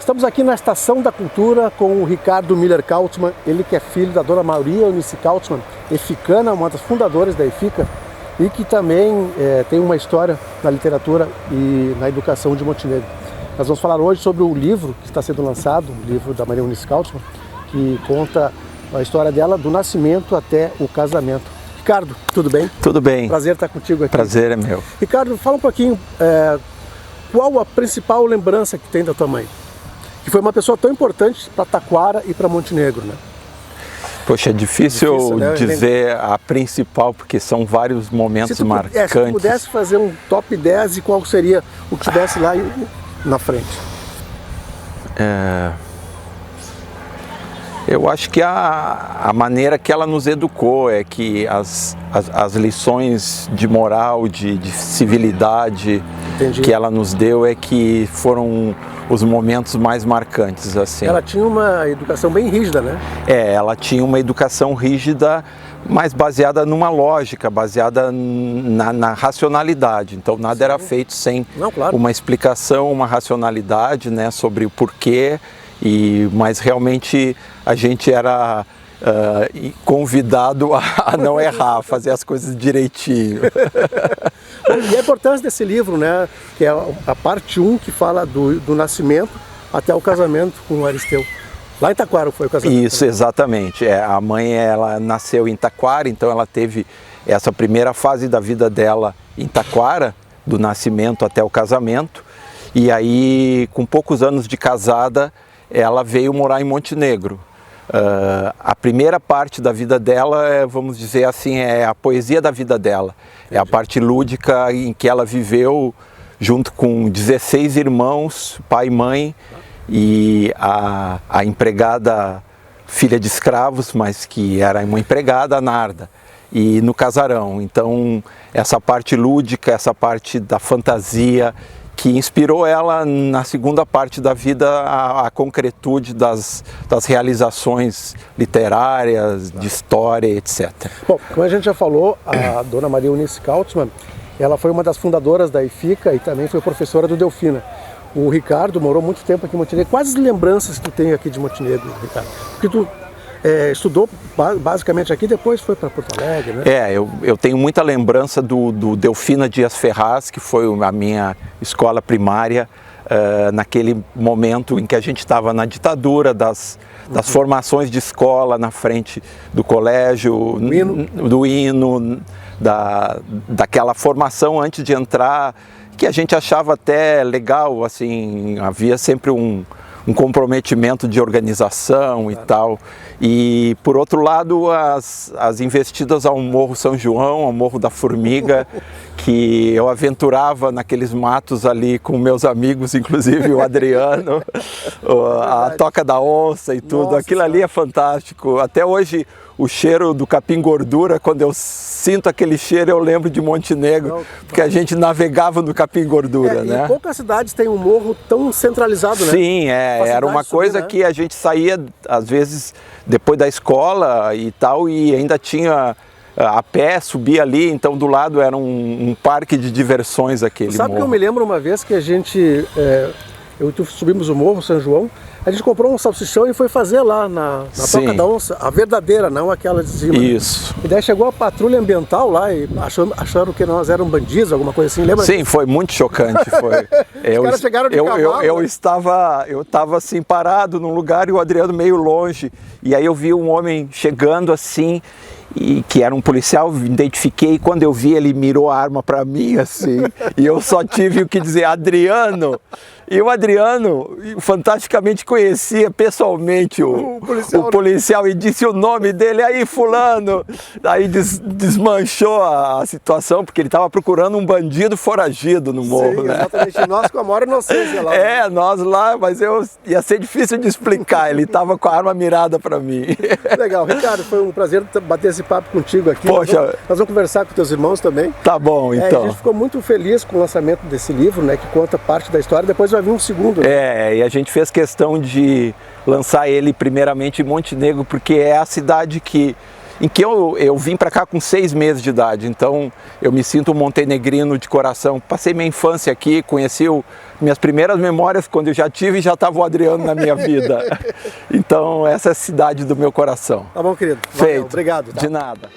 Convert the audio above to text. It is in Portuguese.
Estamos aqui na Estação da Cultura com o Ricardo Miller Kautzmann, ele que é filho da dona Maria Eunice Kautzmann, eficana, uma das fundadoras da EFICA, e que também tem uma história na literatura e na educação de Montenegro. Nós vamos falar hoje sobre o livro que está sendo lançado, o livro da Maria Eunice Kautzmann, que conta a história dela do nascimento até o casamento. Ricardo, tudo bem? Tudo bem. Prazer estar contigo aqui. Prazer é meu. Ricardo, fala um pouquinho, qual a principal lembrança que tem da tua mãe? Que foi uma pessoa tão importante para Taquara e para Montenegro, né? Poxa, é difícil, né? Dizer a principal, porque são vários momentos marcantes. Se tu pudesse fazer um top 10, e qual seria o que tivesse lá na frente? Eu acho que a maneira que ela nos educou é que as lições de moral, de civilidade que ela nos deu é que foram os momentos mais marcantes, assim. Ela tinha uma educação bem rígida, né? Ela tinha uma educação rígida, mas baseada numa lógica, baseada na racionalidade. Então nada era feito sem uma explicação, uma racionalidade, né, sobre o porquê. Mas realmente a gente era convidado a não errar, a fazer as coisas direitinho. E a importância desse livro, né, que é a parte 1 que fala do nascimento até o casamento com o Aristeu. Lá em Taquara foi o casamento. Isso, exatamente. A mãe, ela nasceu em Taquara, então ela teve essa primeira fase da vida dela em Taquara, do nascimento até o casamento. E aí, com poucos anos de casada, ela veio morar em Montenegro. A primeira parte da vida dela, vamos dizer assim, é a poesia da vida dela. Entendi. É a parte lúdica em que ela viveu junto com 16 irmãos, pai e mãe, e a empregada, filha de escravos, mas que era uma empregada, a Narda, e no casarão. Então, essa parte lúdica, essa parte da fantasia, que inspirou ela na segunda parte da vida a concretude das realizações literárias, de história, etc. Bom, como a gente já falou, a dona Maria Eunice Kautzmann, ela foi uma das fundadoras da EFICA e também foi professora do Delfina. O Ricardo morou muito tempo aqui em Montenegro. Quais lembranças tu tem aqui de Montenegro, Ricardo? Porque tu estudou basicamente aqui, depois foi para Porto Alegre, né? Eu tenho muita lembrança do Delfina Dias Ferraz, que foi a minha escola primária, naquele momento em que a gente estava na ditadura das formações de escola na frente do colégio, do hino, daquela formação antes de entrar, que a gente achava até legal, assim, havia sempre um comprometimento de organização e tal. E, por outro lado, as investidas ao Morro São João, ao Morro da Formiga, que eu aventurava naqueles matos ali com meus amigos, inclusive o Adriano, a Toca da Onça e tudo. Nossa, aquilo ali é fantástico. Até hoje, o cheiro do capim gordura, quando eu sinto aquele cheiro, eu lembro de Montenegro, porque a gente navegava no capim gordura, né? E poucas cidades têm um morro tão centralizado, né? Sim, era uma coisa que a gente saía, às vezes, depois da escola e tal, e ainda tinha a pé, subia ali, então do lado era um parque de diversões aquele morro. Sabe que eu me lembro uma vez que a gente, eu e tu subimos o Morro São João, a gente comprou um salsichão e foi fazer lá na Toca da Onça, a verdadeira, não aquela de cima. Isso. E daí chegou a patrulha ambiental lá e acharam que nós éramos bandidos, alguma coisa assim, lembra? Sim, foi muito chocante. Os caras chegaram de cavalo. Eu estava assim parado num lugar e o Adriano meio longe, e aí eu vi um homem chegando assim, e que era um policial, identifiquei, e quando eu vi ele mirou a arma para mim assim, e eu só tive o que dizer, Adriano. E o Adriano fantasticamente conhecia pessoalmente o policial e disse o nome dele, aí fulano, aí desmanchou a situação, porque ele estava procurando um bandido foragido no morro. Sim, né? Exatamente, nós com a maior inocência lá. Nós lá, mas ia ser difícil de explicar, ele estava com a arma mirada para mim. Legal, Ricardo, foi um prazer bater esse papo contigo aqui. Poxa, nós vamos conversar com teus irmãos também. Tá bom, então. A gente ficou muito feliz com o lançamento desse livro, né, que conta parte da história, depois vai vir um segundo. Né? E a gente fez questão de lançar ele primeiramente em Montenegro, porque é a cidade em que eu vim para cá com 6 meses de idade, então eu me sinto um montenegrino de coração. Passei minha infância aqui, conheci minhas primeiras memórias, quando eu já tive, já estava o Adriano na minha vida. Então, essa é a cidade do meu coração. Tá bom, querido. Feito. Valeu, obrigado. Tá? De nada.